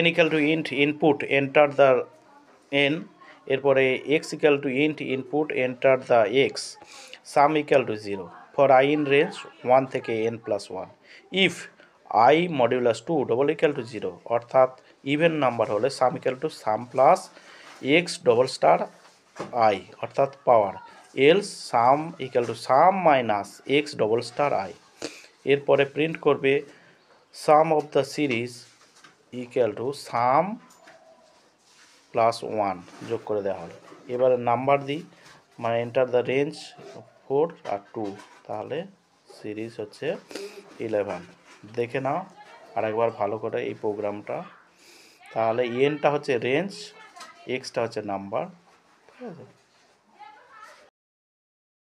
n equal to int input enter the n, এরপরে x equal to int input enter the x, sum equal to 0 for i in range 1 থেকে n+1, if i modulus 2 double equal to 0, অর্থাৎ even number হলে sum equal to sum plus x double star i অর্থাৎ power, else sum equal to sum minus x double star i। এরপরে print করবে sum of the series equal two sum plus 1 যোগ করে দেওয়া হলো। এবারে number দিই, মানে এন্টার দ্য রেঞ্জ 4 আর 2, তাহলে সিরিজ হচ্ছে 11। দেখে নাও আরেকবার ভালো করে এই প্রোগ্রামটা। তাহলে এনটা হচ্ছে রেঞ্জ, এক্সটা হচ্ছে নাম্বার, ঠিক আছে।